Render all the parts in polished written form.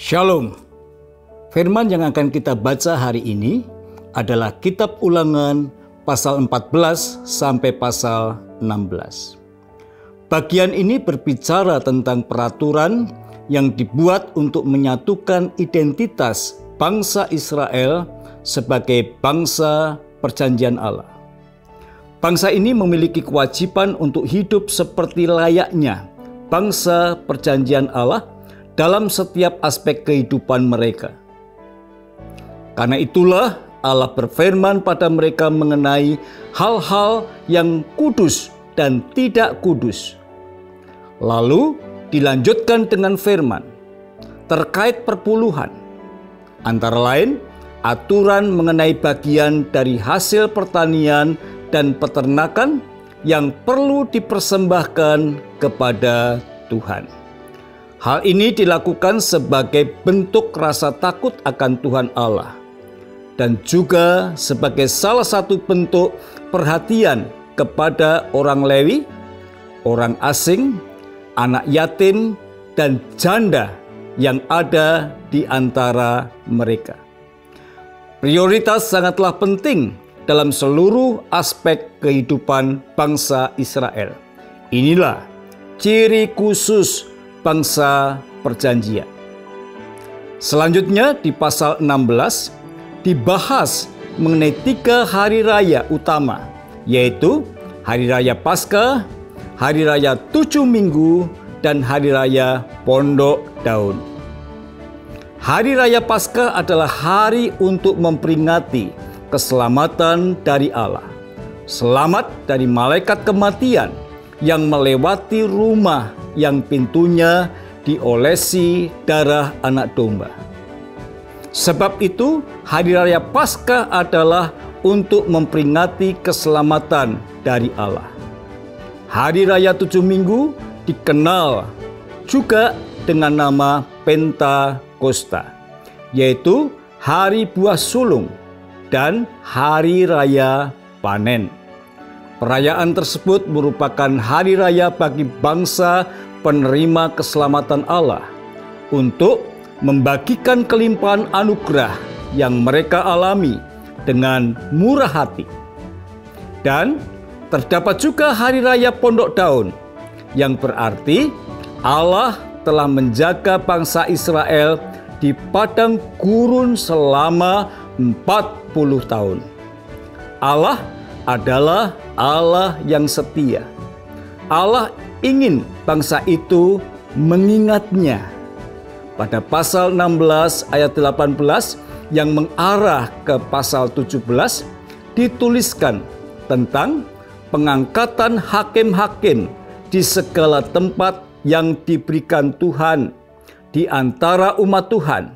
Shalom. Firman yang akan kita baca hari ini adalah Kitab Ulangan pasal 14 sampai pasal 16. Bagian ini berbicara tentang peraturan yang dibuat untuk menyatukan identitas bangsa Israel sebagai bangsa perjanjian Allah. Bangsa ini memiliki kewajiban untuk hidup seperti layaknya bangsa perjanjian Allah dalam setiap aspek kehidupan mereka. Karena itulah Allah berfirman pada mereka mengenai hal-hal yang kudus dan tidak kudus. Lalu dilanjutkan dengan firman terkait perpuluhan, antara lain aturan mengenai bagian dari hasil pertanian dan peternakan yang perlu dipersembahkan kepada Tuhan. Hal ini dilakukan sebagai bentuk rasa takut akan Tuhan Allah dan juga sebagai salah satu bentuk perhatian kepada orang Lewi, orang asing, anak yatim, dan janda yang ada di antara mereka. Prioritas sangatlah penting dalam seluruh aspek kehidupan bangsa Israel. Inilah ciri khusus bangsa perjanjian. Selanjutnya di pasal 16 dibahas mengenai 3 hari raya utama, yaitu Hari Raya Paskah, Hari Raya 7 Minggu, dan Hari Raya Pondok Daun. Hari Raya Paskah adalah hari untuk memperingati keselamatan dari Allah. Selamat dari malaikat kematian yang melewati rumah yang pintunya diolesi darah anak domba. Sebab itu, Hari Raya Paskah adalah untuk memperingati keselamatan dari Allah. Hari Raya 7 Minggu dikenal juga dengan nama Pentakosta, yaitu Hari Buah Sulung dan Hari Raya Panen. Perayaan tersebut merupakan hari raya bagi bangsa penerima keselamatan Allah untuk membagikan kelimpahan anugerah yang mereka alami dengan murah hati. Dan terdapat juga hari raya Pondok Daun, yang berarti Allah telah menjaga bangsa Israel di padang gurun selama 40 tahun. Allah adalah Allah yang setia. Allah ingin bangsa itu mengingatnya. Pada pasal 16 ayat 18 yang mengarah ke pasal 17 dituliskan tentang pengangkatan hakim-hakim di segala tempat yang diberikan Tuhan. Di antara umat Tuhan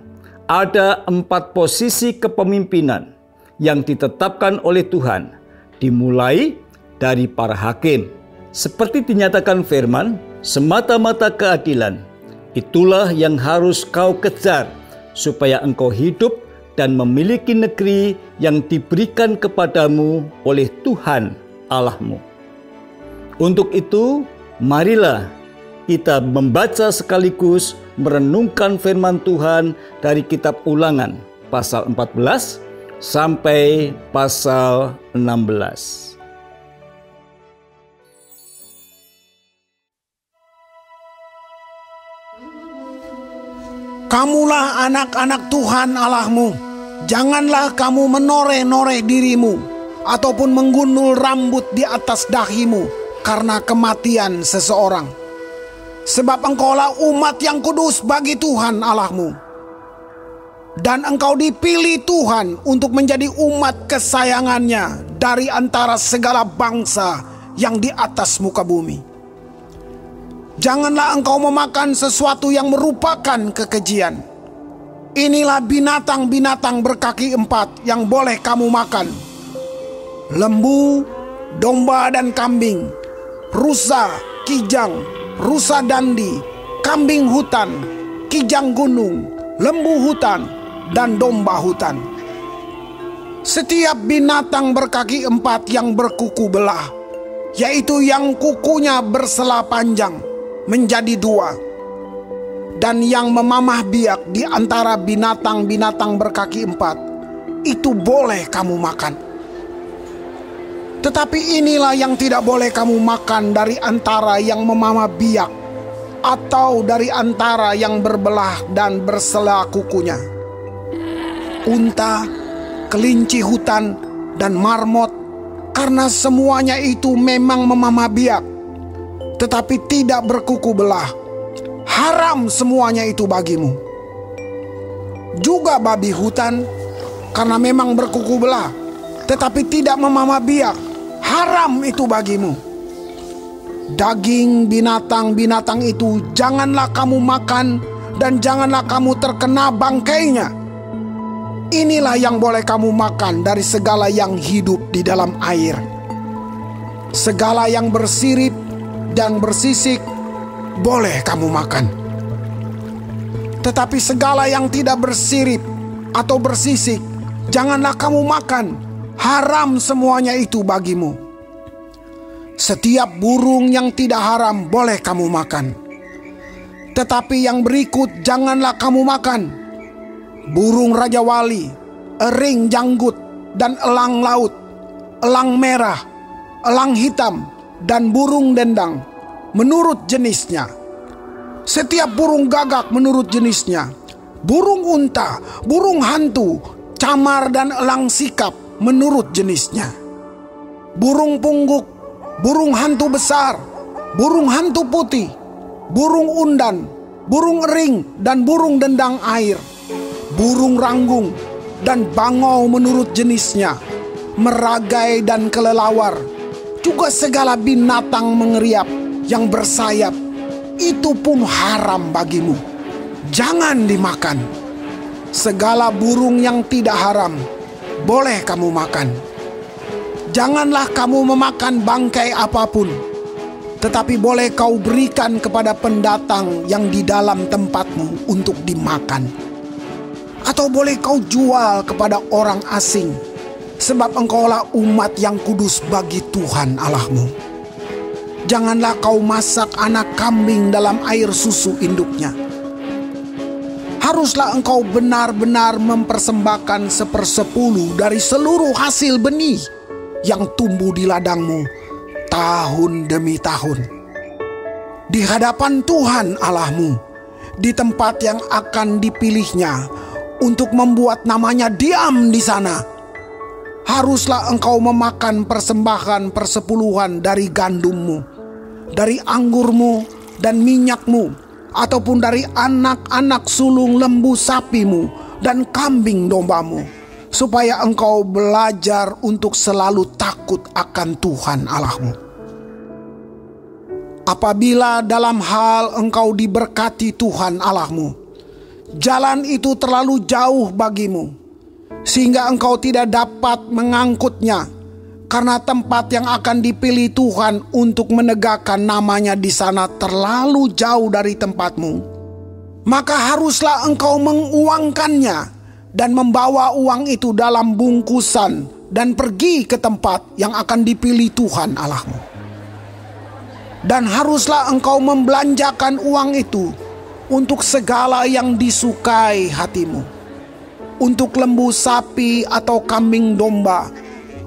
ada 4 posisi kepemimpinan yang ditetapkan oleh Tuhan, dimulai dari para hakim. Seperti dinyatakan firman, semata-mata keadilan, itulah yang harus kau kejar, supaya engkau hidup dan memiliki negeri yang diberikan kepadamu oleh Tuhan Allahmu. Untuk itu, marilah kita membaca sekaligus merenungkan firman Tuhan dari Kitab Ulangan pasal 14 sampai pasal 16. Kamulah anak-anak Tuhan Allahmu. Janganlah kamu menoreh-noreh dirimu ataupun menggundul rambut di atas dahimu karena kematian seseorang. Sebab engkaulah umat yang kudus bagi Tuhan Allahmu. Dan engkau dipilih Tuhan untuk menjadi umat kesayangannya dari antara segala bangsa yang di atas muka bumi. Janganlah engkau memakan sesuatu yang merupakan kekejian. Inilah binatang-binatang berkaki 4 yang boleh kamu makan: lembu, domba dan kambing, rusa, kijang, rusa dandi, kambing hutan, kijang gunung, lembu hutan, dan domba hutan. Setiap binatang berkaki 4 yang berkuku belah, yaitu yang kukunya bersela panjang, menjadi 2. dan yang memamah biak di antara binatang-binatang berkaki 4, itu boleh kamu makan. Tetapi inilah yang tidak boleh kamu makan dari antara yang memamah biak atau dari antara yang berbelah dan bersela kukunya: unta, kelinci hutan, dan marmot, karena semuanya itu memang memamah biak, tetapi tidak berkuku belah. Haram semuanya itu bagimu. Juga babi hutan, karena memang berkuku belah, tetapi tidak memamah biak. Haram itu bagimu. Daging binatang-binatang itu janganlah kamu makan, dan janganlah kamu terkena bangkainya. Inilah yang boleh kamu makan dari segala yang hidup di dalam air. Segala yang bersirip dan bersisik boleh kamu makan. Tetapi segala yang tidak bersirip atau bersisik janganlah kamu makan. Haram semuanya itu bagimu. Setiap burung yang tidak haram boleh kamu makan. Tetapi yang berikut janganlah kamu makan: burung raja wali, ering janggut, dan elang laut, elang merah, elang hitam, dan burung dendang menurut jenisnya. Setiap burung gagak menurut jenisnya. Burung unta, burung hantu, camar, dan elang sikap menurut jenisnya. Burung pungguk, burung hantu besar, burung hantu putih, burung undan, burung ering, dan burung dendang air, burung ranggung, dan bangau menurut jenisnya, meragai dan kelelawar, juga segala binatang mengeriap yang bersayap, itu pun haram bagimu. Jangan dimakan. Segala burung yang tidak haram boleh kamu makan. Janganlah kamu memakan bangkai apapun, tetapi boleh kau berikan kepada pendatang yang di dalam tempatmu untuk dimakan. Atau boleh kau jual kepada orang asing, sebab engkaulah umat yang kudus bagi Tuhan Allahmu. Janganlah kau masak anak kambing dalam air susu induknya. Haruslah engkau benar-benar mempersembahkan 1/10 dari seluruh hasil benih yang tumbuh di ladangmu tahun demi tahun, di hadapan Tuhan Allahmu, di tempat yang akan dipilihnya untuk membuat namanya diam di sana. Haruslah engkau memakan persembahan 1/10 dari gandummu, dari anggurmu dan minyakmu, ataupun dari anak-anak sulung lembu sapimu dan kambing dombamu, supaya engkau belajar untuk selalu takut akan Tuhan Allahmu. Apabila dalam hal engkau diberkati Tuhan Allahmu, jalan itu terlalu jauh bagimu, sehingga engkau tidak dapat mengangkutnya, karena tempat yang akan dipilih Tuhan untuk menegakkan namanya di sana terlalu jauh dari tempatmu, maka haruslah engkau menguangkannya dan membawa uang itu dalam bungkusan dan pergi ke tempat yang akan dipilih Tuhan Allahmu. Dan haruslah engkau membelanjakan uang itu untuk segala yang disukai hatimu, untuk lembu sapi atau kambing domba,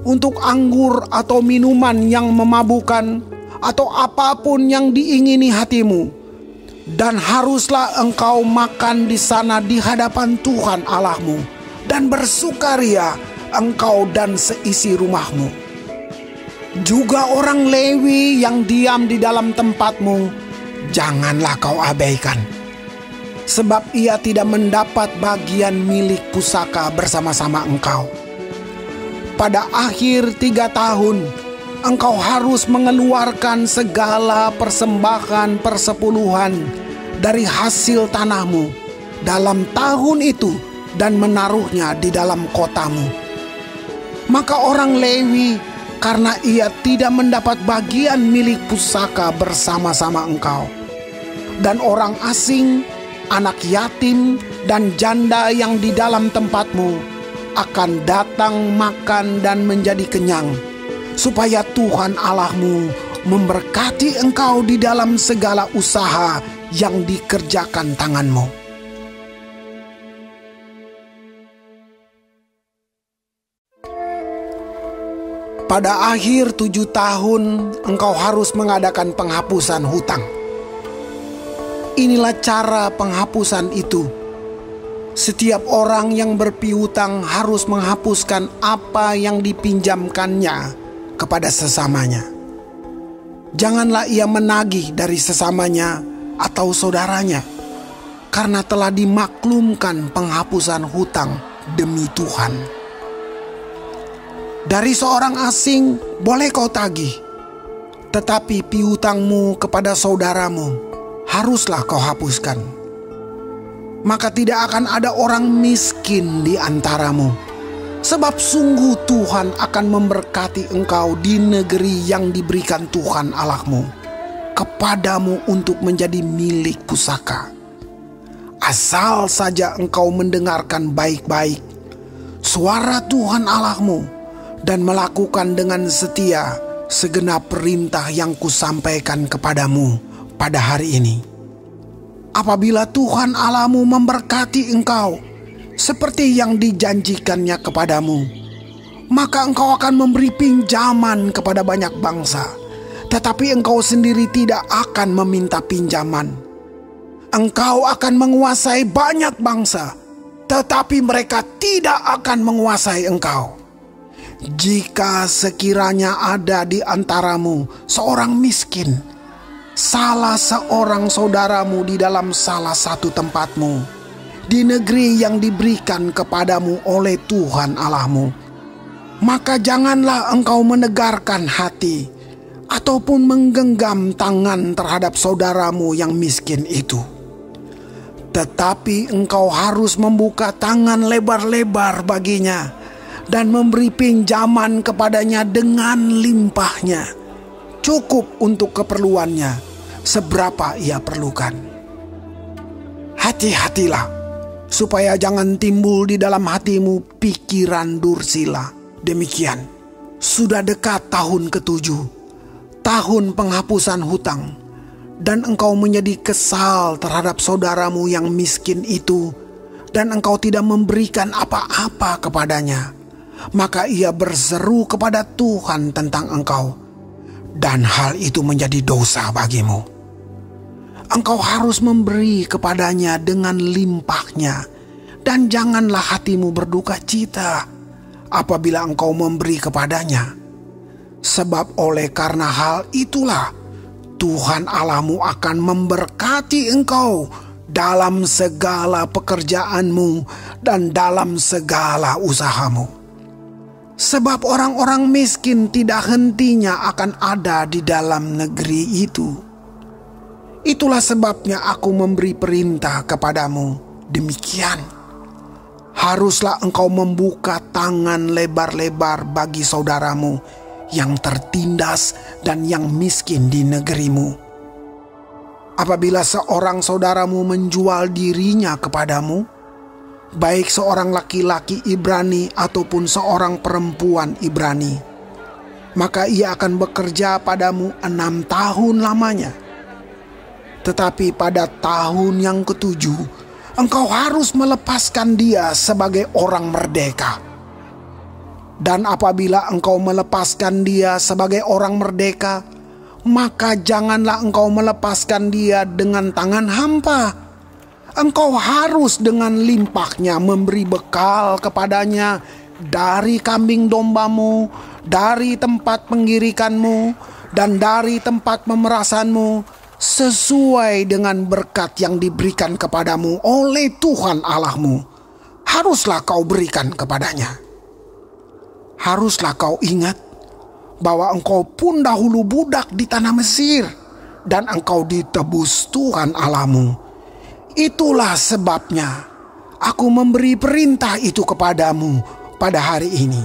untuk anggur atau minuman yang memabukkan, atau apapun yang diingini hatimu. Dan haruslah engkau makan di sana di hadapan Tuhan Allahmu, dan bersukaria engkau dan seisi rumahmu. Juga orang Lewi yang diam di dalam tempatmu, janganlah kau abaikan, sebab ia tidak mendapat bagian milik pusaka bersama-sama engkau. Pada akhir 3 tahun, engkau harus mengeluarkan segala persembahan 1/10 dari hasil tanahmu dalam tahun itu dan menaruhnya di dalam kotamu. Maka orang Lewi, karena ia tidak mendapat bagian milik pusaka bersama-sama engkau, dan orang asing, anak yatim, dan janda yang di dalam tempatmu akan datang makan dan menjadi kenyang, supaya Tuhan Allahmu memberkati engkau di dalam segala usaha yang dikerjakan tanganmu. Pada akhir 7 tahun engkau harus mengadakan penghapusan hutang. Inilah cara penghapusan itu. Setiap orang yang berpiutang harus menghapuskan apa yang dipinjamkannya kepada sesamanya. Janganlah ia menagih dari sesamanya atau saudaranya, karena telah dimaklumkan penghapusan hutang demi Tuhan. Dari seorang asing boleh kau tagih, tetapi piutangmu kepada saudaramu haruslah kau hapuskan. Maka tidak akan ada orang miskin di antaramu, sebab sungguh Tuhan akan memberkati engkau di negeri yang diberikan Tuhan Allahmu kepadamu untuk menjadi milik pusaka. Asal saja engkau mendengarkan baik-baik suara Tuhan Allahmu dan melakukan dengan setia segenap perintah yang kusampaikan kepadamu pada hari ini. Apabila Tuhan Allahmu memberkati engkau seperti yang dijanjikannya kepadamu, maka engkau akan memberi pinjaman kepada banyak bangsa, tetapi engkau sendiri tidak akan meminta pinjaman. Engkau akan menguasai banyak bangsa, tetapi mereka tidak akan menguasai engkau. Jika sekiranya ada di antaramu seorang miskin, salah seorang saudaramu di dalam salah satu tempatmu, di negeri yang diberikan kepadamu oleh Tuhan Allahmu, maka janganlah engkau menegarkan hati ataupun menggenggam tangan terhadap saudaramu yang miskin itu. Tetapi engkau harus membuka tangan lebar-lebar baginya dan memberi pinjaman kepadanya dengan limpahnya, cukup untuk keperluannya seberapa ia perlukan. Hati-hatilah supaya jangan timbul di dalam hatimu pikiran dursila. Demikian, sudah dekat tahun ke-7, tahun penghapusan hutang, dan engkau menjadi kesal terhadap saudaramu yang miskin itu, dan engkau tidak memberikan apa-apa kepadanya. Maka ia berseru kepada Tuhan tentang engkau, dan hal itu menjadi dosa bagimu. Engkau harus memberi kepadanya dengan limpahnya, dan janganlah hatimu berduka cita apabila engkau memberi kepadanya. Sebab oleh karena hal itulah Tuhan Allahmu akan memberkati engkau dalam segala pekerjaanmu dan dalam segala usahamu. Sebab orang-orang miskin tidak hentinya akan ada di dalam negeri itu. Itulah sebabnya aku memberi perintah kepadamu demikian. Haruslah engkau membuka tangan lebar-lebar bagi saudaramu yang tertindas dan yang miskin di negerimu. Apabila seorang saudaramu menjual dirinya kepadamu, baik seorang laki-laki Ibrani ataupun seorang perempuan Ibrani, maka ia akan bekerja padamu 6 tahun lamanya. Tetapi pada tahun yang ke-7, engkau harus melepaskan dia sebagai orang merdeka. Dan apabila engkau melepaskan dia sebagai orang merdeka, maka janganlah engkau melepaskan dia dengan tangan hampa. Engkau harus dengan limpahnya memberi bekal kepadanya dari kambing dombamu, dari tempat penggirikanmu, dan dari tempat pemerasanmu, sesuai dengan berkat yang diberikan kepadamu oleh Tuhan Allahmu. Haruslah kau berikan kepadanya. Haruslah kau ingat bahwa engkau pun dahulu budak di tanah Mesir, dan engkau ditebus Tuhan Allahmu. Itulah sebabnya aku memberi perintah itu kepadamu pada hari ini.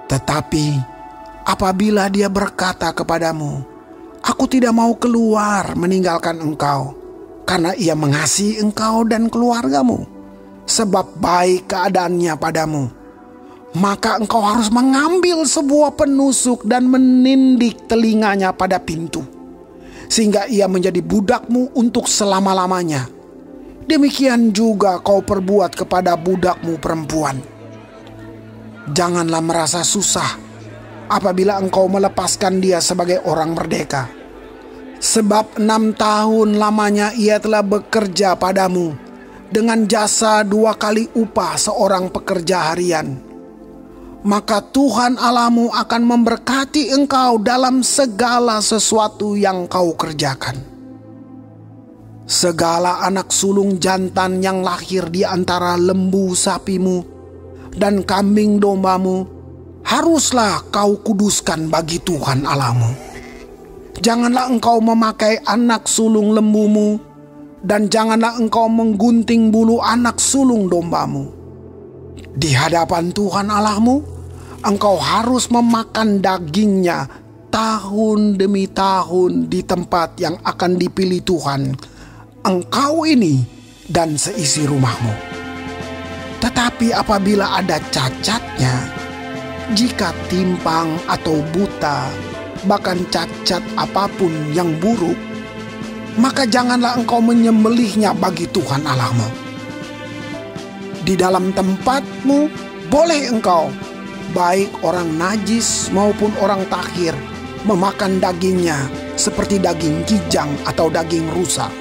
Tetapi apabila dia berkata kepadamu, aku tidak mau keluar meninggalkan engkau, karena ia mengasihi engkau dan keluargamu, sebab baik keadaannya padamu, maka engkau harus mengambil sebuah penusuk dan menindik telinganya pada pintu, sehingga ia menjadi budakmu untuk selama-lamanya. Demikian juga kau perbuat kepada budakmu perempuan. Janganlah merasa susah apabila engkau melepaskan dia sebagai orang merdeka. Sebab 6 tahun lamanya ia telah bekerja padamu dengan jasa 2 kali upah seorang pekerja harian. Maka Tuhan Allahmu akan memberkati engkau dalam segala sesuatu yang kau kerjakan. Segala anak sulung jantan yang lahir di antara lembu sapimu dan kambing dombamu haruslah kau kuduskan bagi Tuhan Allahmu. Janganlah engkau memakai anak sulung lembumu, dan janganlah engkau menggunting bulu anak sulung dombamu. Di hadapan Tuhan Allahmu, engkau harus memakan dagingnya tahun demi tahun di tempat yang akan dipilih Tuhan, engkau ini dan seisi rumahmu. Tetapi apabila ada cacatnya, jika timpang atau buta, bahkan cacat apapun yang buruk, maka janganlah engkau menyembelihnya bagi Tuhan Allahmu. Di dalam tempatmu boleh engkau, baik orang najis maupun orang tahir, memakan dagingnya seperti daging kijang atau daging rusa.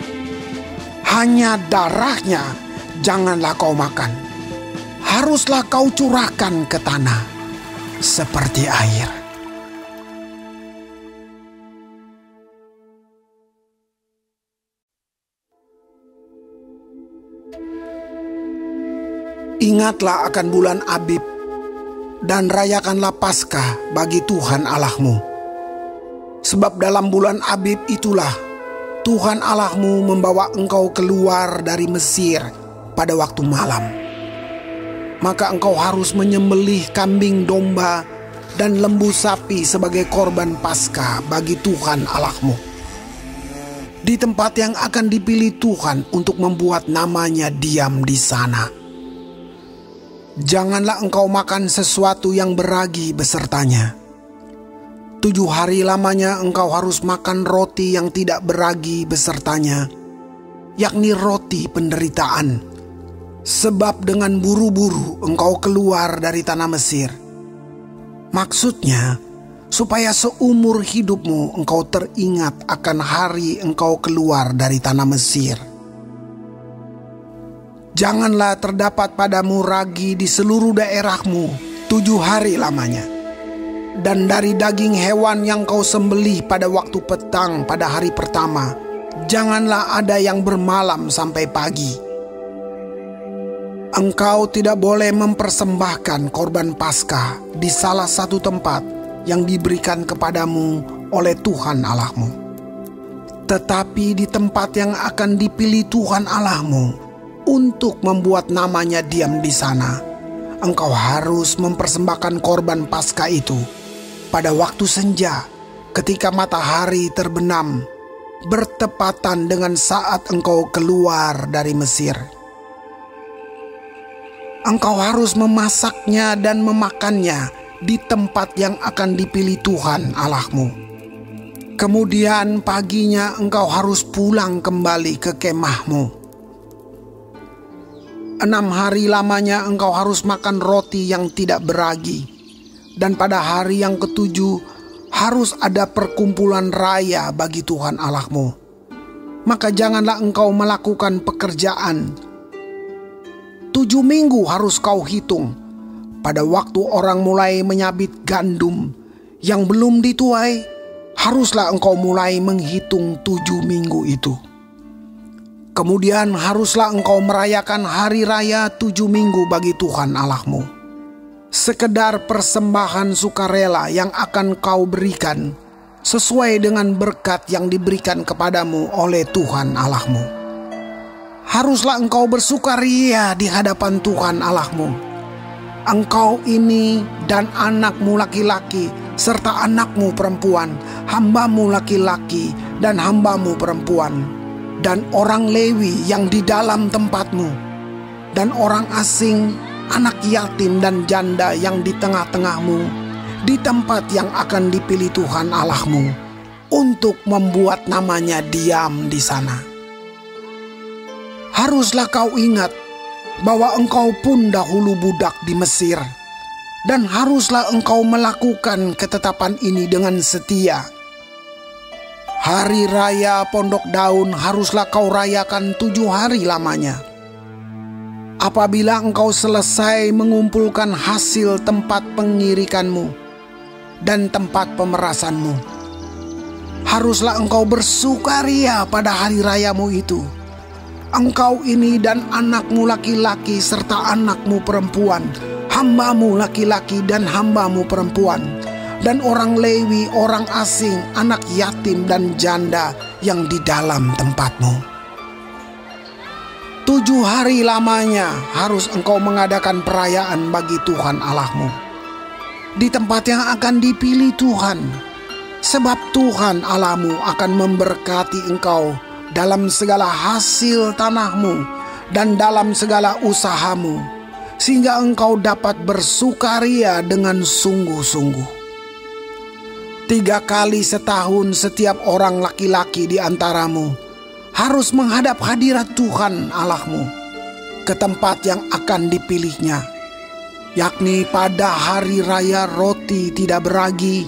Hanya darahnya janganlah kau makan. Haruslah kau curahkan ke tanah seperti air. Ingatlah akan bulan Abib dan rayakanlah Paskah bagi Tuhan Allahmu. Sebab dalam bulan Abib itulah Tuhan Allahmu membawa engkau keluar dari Mesir pada waktu malam. Maka engkau harus menyembelih kambing domba dan lembu sapi sebagai korban Paskah bagi Tuhan Allahmu di tempat yang akan dipilih Tuhan untuk membuat namanya diam di sana. Janganlah engkau makan sesuatu yang beragi besertanya. 7 hari lamanya engkau harus makan roti yang tidak beragi besertanya, yakni roti penderitaan. Sebab dengan buru-buru engkau keluar dari tanah Mesir. Maksudnya, supaya seumur hidupmu engkau teringat akan hari engkau keluar dari tanah Mesir. Janganlah terdapat padamu ragi di seluruh daerahmu 7 hari lamanya. Dan dari daging hewan yang kau sembelih pada waktu petang pada hari pertama, janganlah ada yang bermalam sampai pagi. Engkau tidak boleh mempersembahkan korban Paskah di salah satu tempat yang diberikan kepadamu oleh Tuhan Allahmu. Tetapi di tempat yang akan dipilih Tuhan Allahmu untuk membuat namanya diam di sana, engkau harus mempersembahkan korban Paskah itu pada waktu senja ketika matahari terbenam, bertepatan dengan saat engkau keluar dari Mesir. Engkau harus memasaknya dan memakannya di tempat yang akan dipilih Tuhan Allahmu. Kemudian paginya engkau harus pulang kembali ke kemahmu. 6 hari lamanya engkau harus makan roti yang tidak beragi. Dan pada hari yang ke-7 harus ada perkumpulan raya bagi Tuhan Allahmu. Maka janganlah engkau melakukan pekerjaan. 7 minggu harus kau hitung. Pada waktu orang mulai menyabit gandum yang belum dituai, haruslah engkau mulai menghitung 7 minggu itu. Kemudian haruslah engkau merayakan hari raya 7 minggu bagi Tuhan Allahmu. Sekedar persembahan sukarela yang akan kau berikan sesuai dengan berkat yang diberikan kepadamu oleh Tuhan Allahmu. Haruslah engkau bersukaria di hadapan Tuhan Allahmu. Engkau ini dan anakmu laki-laki serta anakmu perempuan, hambamu laki-laki dan hambamu perempuan, dan orang Lewi yang di dalam tempatmu, dan orang asing, anak yatim dan janda yang di tengah-tengahmu, di tempat yang akan dipilih Tuhan Allahmu. untuk membuat namanya diam di sana. Haruslah kau ingat bahwa engkau pun dahulu budak di Mesir, dan haruslah engkau melakukan ketetapan ini dengan setia. Hari raya Pondok Daun haruslah kau rayakan 7 hari lamanya. Apabila engkau selesai mengumpulkan hasil tempat pengirikanmu dan tempat pemerasanmu, haruslah engkau bersukaria pada hari rayamu itu. Engkau ini dan anakmu laki-laki serta anakmu perempuan, hambamu laki-laki dan hambamu perempuan, dan orang Lewi, orang asing, anak yatim dan janda yang di dalam tempatmu. 7 hari lamanya harus engkau mengadakan perayaan bagi Tuhan Allahmu di tempat yang akan dipilih Tuhan, sebab Tuhan Allahmu akan memberkati engkau dalam segala hasil tanahmu dan dalam segala usahamu, sehingga engkau dapat bersukaria dengan sungguh-sungguh. 3 kali setahun setiap orang laki-laki di antaramu harus menghadap hadirat Tuhan Allahmu ke tempat yang akan dipilihnya, yakni pada hari raya roti tidak beragi,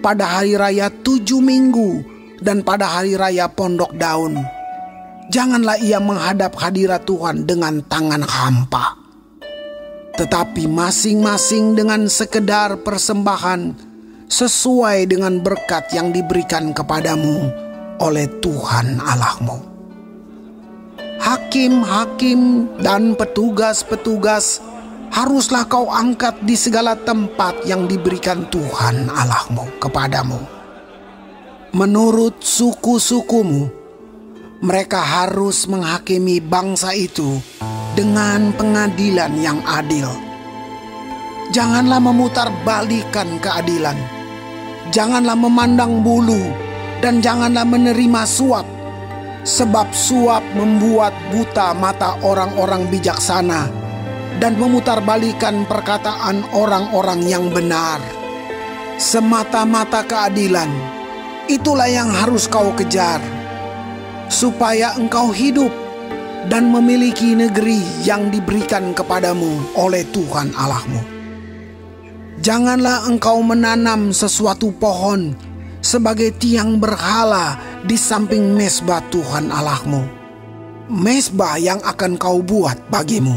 pada hari raya 7 minggu, dan pada hari raya Pondok Daun. Janganlah ia menghadap hadirat Tuhan dengan tangan hampa, tetapi masing-masing dengan sekedar persembahan sesuai dengan berkat yang diberikan kepadamu oleh Tuhan Allahmu. Hakim-hakim dan petugas-petugas haruslah kau angkat di segala tempat yang diberikan Tuhan Allahmu kepadamu. Menurut suku-sukumu, mereka harus menghakimi bangsa itu dengan pengadilan yang adil. Janganlah memutarbalikkan keadilan, janganlah memandang bulu, dan janganlah menerima suap, sebab suap membuat buta mata orang-orang bijaksana dan memutarbalikkan perkataan orang-orang yang benar. Semata-mata keadilan, itulah yang harus kau kejar, supaya engkau hidup dan memiliki negeri yang diberikan kepadamu oleh Tuhan Allahmu. Janganlah engkau menanam sesuatu pohon sebagai tiang berhala di samping mezbah Tuhan Allahmu, mezbah yang akan kau buat bagimu.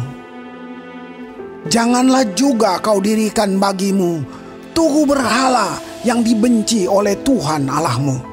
Janganlah juga kau dirikan bagimu tugu berhala yang dibenci oleh Tuhan Allahmu.